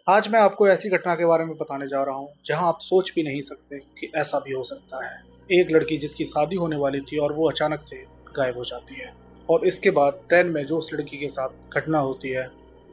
आज मैं आपको ऐसी घटना के बारे में बताने जा रहा हूँ जहाँ आप सोच भी नहीं सकते कि ऐसा भी हो सकता है। एक लड़की जिसकी शादी होने वाली थी और वो अचानक से गायब हो जाती है। और इसके बाद ट्रेन में जो उस लड़की के साथ घटना होती है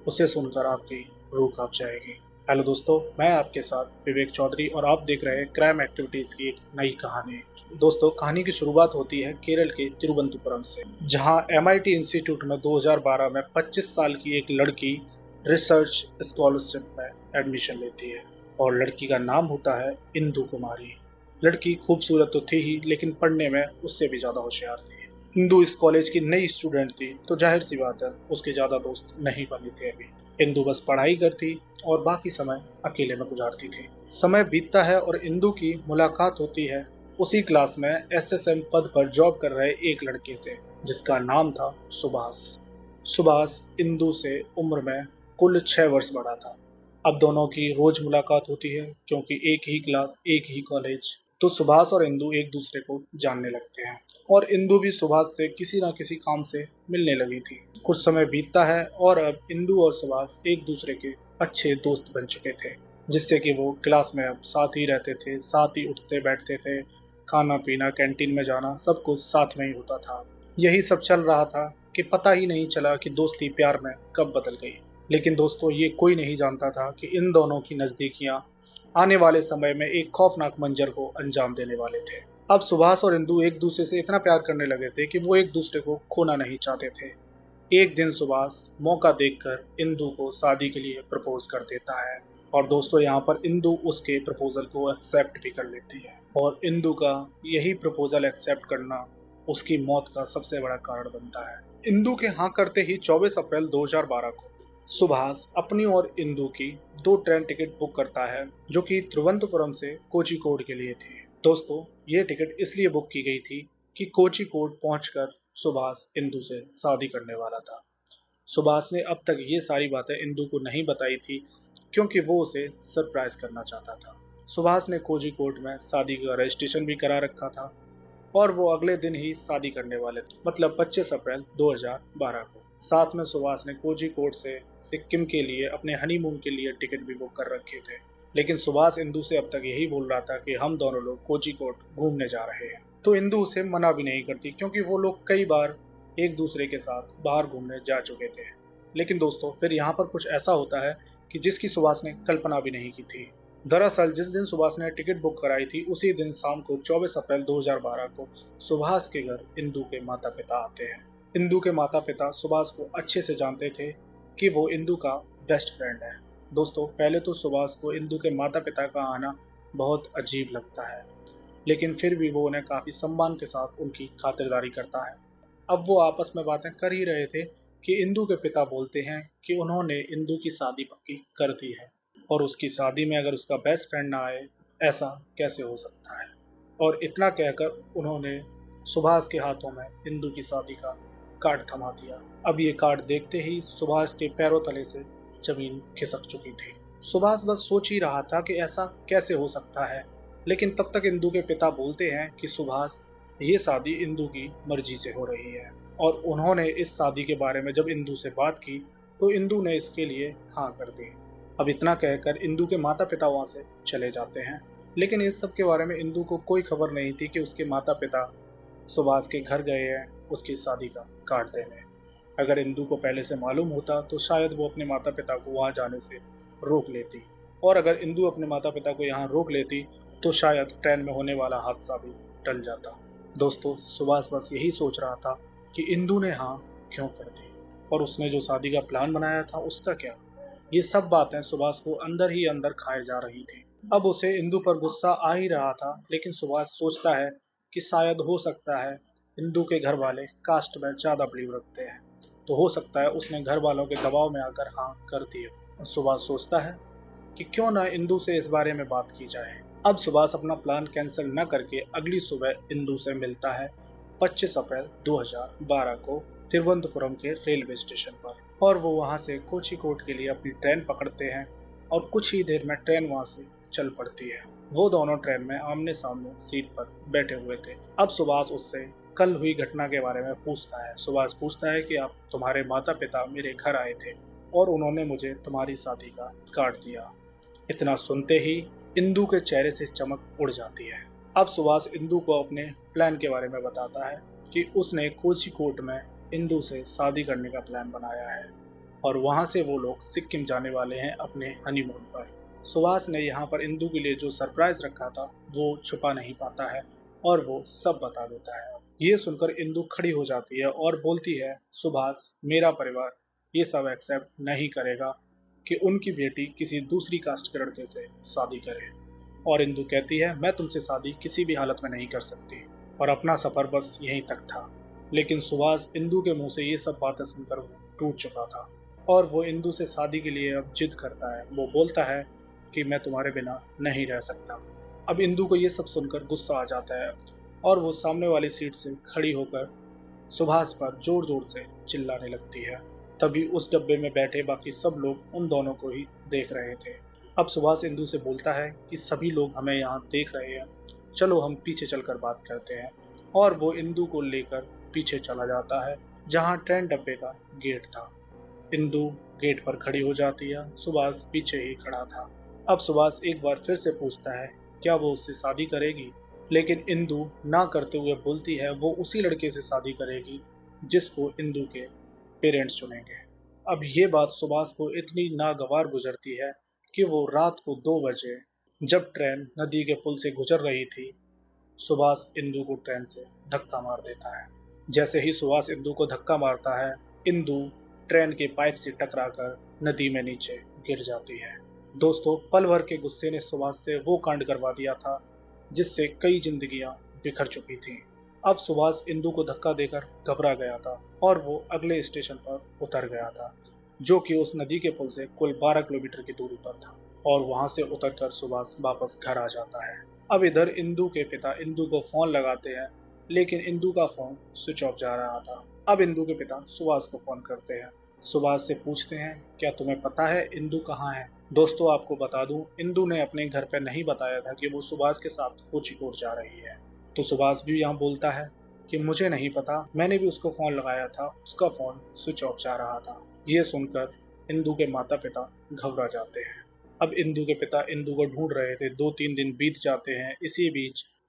उसे सुनकर आपकी रूह कांप जाएगी। हेलो दोस्तों, मैं आपके साथ विवेक चौधरी और आप देख रहे हैं क्राइम एक्टिविटीज की एक नई कहानी। दोस्तों, कहानी की शुरुआत होती है केरल के तिरुवनंतपुरम से, जहां एमआईटी इंस्टीट्यूट में 2012 में 25 साल की एक लड़की रिसर्च स्कॉलरशिप में एडमिशन लेती है। और लड़की का नाम होता है इंदु कुमारी। लड़की खूबसूरत तो थी ही, लेकिन पढ़ने में उससे भी ज्यादा होशियार थी। इंदु इस कॉलेज की नई स्टूडेंट थी, तो जाहिर सी बात है उसके ज्यादा दोस्त नहीं बने थे अभी। इंदु बस पढ़ाई करती और बाकी समय अकेले में गुजारती थी। समय बीतता है और इंदु की मुलाकात होती है उसी क्लास में एसएसएम पद पर जॉब कर रहे एक लड़के से, जिसका नाम था सुभाष। सुभाष इंदु से उम्र में कुल 6 वर्ष बड़ा था। अब दोनों की रोज मुलाकात होती है, क्योंकि एक ही क्लास एक ही कॉलेज। तो सुभाष और इंदु एक दूसरे को जानने लगते हैं और इंदु भी सुभाष से किसी ना किसी काम से मिलने लगी थी। कुछ समय बीतता है और अब इंदु और सुभाष एक दूसरे के अच्छे दोस्त बन चुके थे, जिससे कि वो क्लास में अब साथ ही रहते थे, साथ ही उठते बैठते थे। खाना पीना, कैंटीन में जाना, सब कुछ साथ में ही होता था। यही सब चल रहा था कि पता ही नहीं चला कि दोस्ती प्यार में कब बदल गई। लेकिन दोस्तों, ये कोई नहीं जानता था कि इन दोनों की नजदीकियां आने वाले समय में एक खौफनाक मंजर को अंजाम देने वाले थे। अब सुभाष और इंदु एक दूसरे से इतना प्यार करने लगे थे कि वो एक दूसरे को खोना नहीं चाहते थे। एक दिन सुभाष मौका देखकर इंदु को शादी के लिए प्रपोज कर देता है। और दोस्तों, यहाँ पर इंदु उसके प्रपोजल को एक्सेप्ट भी कर लेती है। और इंदु का यही प्रपोजल एक्सेप्ट करना उसकी मौत का सबसे बड़ा कारण बनता है। इंदु के हाँ करते ही 24 अप्रैल 2012 को सुभाष अपनी और इंदु की 2 ट्रेन टिकट बुक करता है, जो कि तिरुवनंतपुरम से कोझिकोड के लिए थी। दोस्तों, ये टिकट इसलिए बुक की गई थी कि कोझिकोड पहुंचकर सुभाष इंदु से शादी करने वाला था। सुभाष ने अब तक ये सारी बातें इंदु को नहीं बताई थी, क्योंकि वो उसे सरप्राइज करना चाहता था। सुभाष ने कोझिकोड में शादी का रजिस्ट्रेशन भी करा रखा था और वो अगले दिन ही शादी करने वाले थे, मतलब 25 अप्रैल 2012 को। साथ में सुभाष ने कोझिकोड से सिक्किम के लिए अपने हनीमून के लिए टिकट भी बुक कर रखे थे। लेकिन सुभाष इंदु से अब तक यही बोल रहा था कि हम दोनों लोग कोझिकोड घूमने जा रहे हैं। तो इंदु उसे मना भी नहीं करती, क्योंकि वो लोग कई बार एक दूसरे के साथ बाहर घूमने जा चुके थे। लेकिन दोस्तों, फिर यहाँ पर कुछ ऐसा होता है कि जिसकी सुभाष ने कल्पना भी नहीं की थी। दरअसल जिस दिन सुभाष ने टिकट बुक कराई थी, उसी दिन शाम को 24 अप्रैल 2012 को सुभाष के घर इंदु के माता पिता आते हैं। इंदु के माता पिता सुभाष को अच्छे से जानते थे कि वो इंदु का बेस्ट फ्रेंड है। दोस्तों, पहले तो सुभाष को इंदु के माता पिता का आना बहुत अजीब लगता है, लेकिन फिर भी वो उन्हें काफी सम्मान के साथ उनकी खातिरदारी करता है। अब वो आपस में बातें कर ही रहे थे कि इंदु के पिता बोलते हैं कि उन्होंने इंदु की शादी पक्की कर दी है, और उसकी शादी में अगर उसका बेस्ट फ्रेंड ना आए, ऐसा कैसे हो सकता है। और इतना कहकर उन्होंने सुभाष के हाथों में इंदु की शादी का कार्ड थमा दिया। अब ये कार्ड देखते ही सुभाष के पैरों तले से जमीन खिसक चुकी थी। सुभाष बस सोच ही रहा था कि ऐसा कैसे हो सकता है। लेकिन तब तक इंदु के पिता बोलते हैं कि सुभाष, ये शादी इंदु की मर्जी से हो रही है। और उन्होंने इस शादी के बारे में जब इंदु से बात की, तो इंदु ने इसके लिए हाँ कर दी। अब इतना कहकर इंदु के माता पिता वहां से चले जाते हैं। लेकिन इस सब के बारे में इंदु को कोई खबर नहीं थी कि उसके माता पिता सुभाष के घर गए हैं उसकी शादी का कार्ड देने। अगर इंदु को पहले से मालूम होता तो शायद वो अपने माता पिता को वहां जाने से रोक लेती। और अगर इंदु अपने माता पिता को यहाँ रोक लेती तो शायद ट्रेन में होने वाला हादसा भी टल जाता। दोस्तों, सुभाष बस यही सोच रहा था कि इंदु ने हाँ क्यों कर दी, और उसने जो शादी का प्लान बनाया था उसका क्या। ये सब बातें सुभाष को अंदर ही अंदर खाए जा रही थी। अब उसे इंदु पर गुस्सा आ ही रहा था, लेकिन सुभाष सोचता है कि शायद हो सकता है इंदु के घर वाले कास्ट में ज्यादा बिलीव रखते हैं, तो हो सकता है उसने घर वालों के दबाव में आकर हाँ कर दी हो। सुभाष सोचता है कि क्यों ना इंदु से इस बारे में बात की जाए। अब सुभाष अपना प्लान कैंसिल न करके अगली सुबह इंदु से मिलता है 25 अप्रैल 2012 को तिरुवनंतपुरम के रेलवे स्टेशन पर। और वो वहां से कोझिकोड के लिए अपनी ट्रेन पकड़ते हैं और कुछ ही देर में ट्रेन वहां से चल पड़ती है। वो दोनों ट्रेन में आमने सामने सीट पर बैठे हुए थे। अब सुभाष उससे कल हुई घटना के बारे में पूछता है। सुभाष पूछता है कि आप, तुम्हारे माता पिता मेरे घर आए थे और उन्होंने मुझे तुम्हारी शादी का कार्ड दिया। इतना सुनते ही इंदु के चेहरे से चमक उड़ जाती है। अब सुभाष इंदु को अपने प्लान के बारे में बताता है कि उसने कोझिकोड में इंदु से शादी करने का प्लान बनाया है और वहां से वो लोग सिक्किम जाने वाले हैं अपने हनीमून पर। सुभाष ने यहाँ पर इंदु के लिए जो सरप्राइज रखा था वो छुपा नहीं पाता है और वो सब बता देता है। ये सुनकर इंदु खड़ी हो जाती है और बोलती है, सुभाष, मेरा परिवार ये सब एक्सेप्ट नहीं करेगा कि उनकी बेटी किसी दूसरी कास्ट के लड़के से शादी करे। और इंदु कहती है, मैं तुमसे शादी किसी भी हालत में नहीं कर सकती और अपना सफर बस यहीं तक था। लेकिन सुभाष इंदु के मुंह से ये सब बातें सुनकर वो टूट चुका था और वो इंदु से शादी के लिए अब जिद करता है। वो बोलता है कि मैं तुम्हारे बिना नहीं रह सकता। अब इंदु को ये सब सुनकर गुस्सा आ जाता है और वो सामने वाली सीट से खड़ी होकर सुभाष पर जोर जोर से चिल्लाने लगती है। तभी उस डब्बे में बैठे बाकी सब लोग उन दोनों को ही देख रहे थे। अब सुभाष इंदु से बोलता है कि सभी लोग हमें यहाँ देख रहे हैं, चलो हम पीछे चलकर बात करते हैं। और वो इंदु को लेकर पीछे चला जाता है जहाँ ट्रेन डब्बे का गेट था। इंदु गेट पर खड़ी हो जाती है, सुभाष पीछे ही खड़ा था। अब सुभाष एक बार फिर से पूछता है क्या वो उससे शादी करेगी, लेकिन इंदु ना करते हुए बोलती है वो उसी लड़के से शादी करेगी जिसको इंदु के पेरेंट्स चुनेंगे। अब ये बात सुभाष को इतनी नागवार गुजरती है कि वो रात को 2 बजे जब ट्रेन नदी के पुल से गुजर रही थी, सुभाष इंदु को ट्रेन से धक्का मार देता है। जैसे ही सुभाष इंदु को धक्का मारता है, इंदु ट्रेन के पाइप से टकराकर नदी में नीचे गिर जाती है। दोस्तों, पल भर के गुस्से ने सुभाष से वो कांड करवा दिया था जिससे कई जिंदगियां बिखर चुकी थीं। अब सुभाष इंदु को धक्का देकर घबरा गया था और वो अगले स्टेशन पर उतर गया था जो कि उस नदी के पुल से कुल 12 किलोमीटर की दूरी पर था और वहां से उतरकर सुभाष वापस घर आ जाता है। अब इधर इंदु के पिता इंदु को फोन लगाते हैं लेकिन इंदु का फोन स्विच ऑफ जा रहा था। अब इंदु के पिता सुभाष को फोन करते हैं। सुभाष से पूछते हैं क्या तुम्हें पता है इंदु कहाँ है। दोस्तों, आपको बता दूं, इंदु ने अपने घर पर नहीं बताया था कि वो सुभाष के साथ कोझिकोड जा रही है। तो सुभाष भी यहाँ बोलता है कि मुझे नहीं पता, मैंने भी उसको फोन लगाया था, उसका फोन स्विच ऑफ जा रहा था। ये सुनकर इंदु के माता पिता घबरा जाते हैं। अब इंदु के पिता इंदु को ढूंढ रहे थे। 2-3 दिन बीत जाते हैं।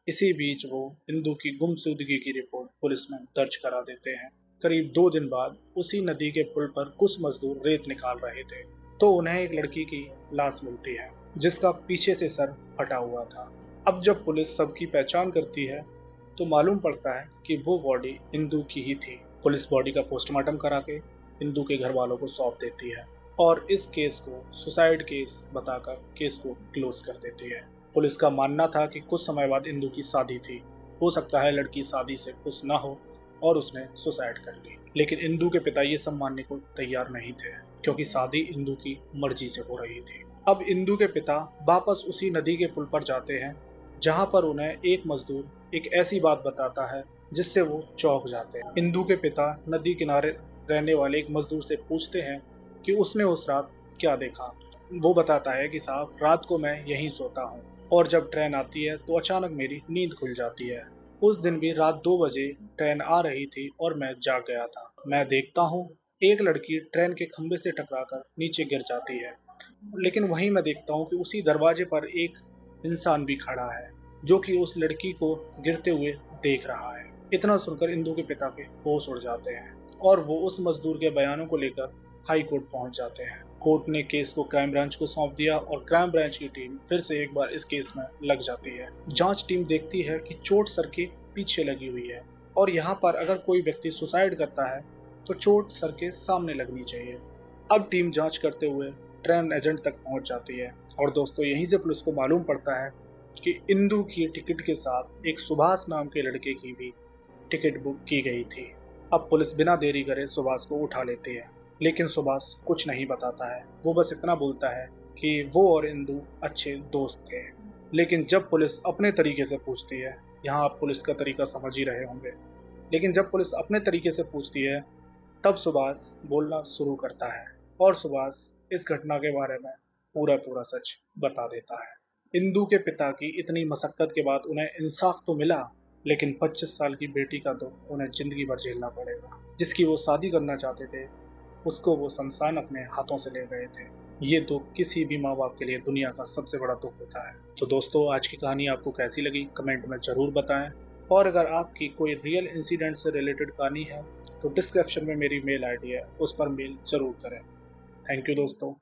इसी बीच वो इंदु की गुमशुदगी की रिपोर्ट पुलिस में दर्ज करा देते हैं। करीब 2 दिन बाद उसी नदी के पुल पर कुछ मजदूर रेत निकाल रहे थे तो उन्हें एक लड़की की लाश मिलती है जिसका पीछे से सर फटा हुआ था। अब जब पुलिस सबकी पहचान करती है तो मालूम पड़ता है कि वो बॉडी इंदु की ही थी। पुलिस बॉडी का पोस्टमार्टम करा के इंदु के घर वालों को सौंप देती है और इस केस को सुसाइड केस बताकर केस को क्लोज कर देती है। पुलिस का मानना था कि कुछ समय बाद इंदु की शादी थी, हो सकता है लड़की शादी से खुश ना हो और उसने सुसाइड कर ली। लेकिन इंदु के पिता ये सब मानने को तैयार नहीं थे क्योंकि शादी इंदु की मर्जी से हो रही थी। अब इंदु के पिता वापस उसी नदी के पुल पर जाते हैं जहां पर उन्हें एक मजदूर एक ऐसी बात बताता है जिससे वो चौंक जाते हैं। इंदु के पिता नदी किनारे रहने वाले एक मजदूर से पूछते हैं कि उसने उस रात क्या देखा। वो बताता है कि साहब, रात को मैं यहीं सोता हूँ और जब ट्रेन आती है तो अचानक मेरी नींद खुल जाती है। उस दिन भी रात 2 बजे ट्रेन आ रही थी और मैं जाग गया था। मैं देखता हूँ एक लड़की ट्रेन के खंभे से टकराकर नीचे गिर जाती है, लेकिन वहीं मैं देखता हूँ कि उसी दरवाजे पर एक इंसान भी खड़ा है जो कि उस लड़की को गिरते हुए देख रहा है। इतना सुनकर इंदु के पिता के होश उड़ जाते हैं और वो उस मजदूर के बयानों को लेकर हाई कोर्ट पहुंच जाते हैं। कोर्ट ने केस को क्राइम ब्रांच को सौंप दिया और क्राइम ब्रांच की टीम फिर से एक बार इस केस में लग जाती है। जांच टीम देखती है कि चोट सर के पीछे लगी हुई है और यहाँ पर अगर कोई व्यक्ति सुसाइड करता है तो चोट सर के सामने लगनी चाहिए। अब टीम जांच करते हुए ट्रेन एजेंट तक पहुंच जाती है और दोस्तों, यहीं से पुलिस को मालूम पड़ता है कि इंदु की टिकट के साथ एक सुभाष नाम के लड़के की भी टिकट बुक की गई थी। अब पुलिस बिना देरी करे सुभाष को उठा लेती है, लेकिन सुभाष कुछ नहीं बताता है। वो बस इतना बोलता है कि वो और इंदु अच्छे दोस्त थे। लेकिन जब पुलिस अपने तरीके से पूछती है, यहाँ आप पुलिस का तरीका समझ ही रहे होंगे, लेकिन जब पुलिस अपने तरीके से पूछती है तब सुभाष बोलना शुरू करता है और सुभाष इस घटना के बारे में पूरा सच बता देता है। इंदु के पिता की इतनी मशक्कत के बाद उन्हें इंसाफ तो मिला, लेकिन 25 साल की बेटी का तो उन्हें जिंदगी भर झेलना पड़ेगा जिसकी वो शादी करना चाहते थे उसको वो शमशान अपने हाथों से ले गए थे। ये दुख किसी भी माँ बाप के लिए दुनिया का सबसे बड़ा दुख होता है। तो दोस्तों, आज की कहानी आपको कैसी लगी कमेंट में ज़रूर बताएं। और अगर आपकी कोई रियल इंसिडेंट से रिलेटेड कहानी है तो डिस्क्रिप्शन में मेरी मेल आईडी है, उस पर मेल ज़रूर करें। थैंक यू दोस्तों।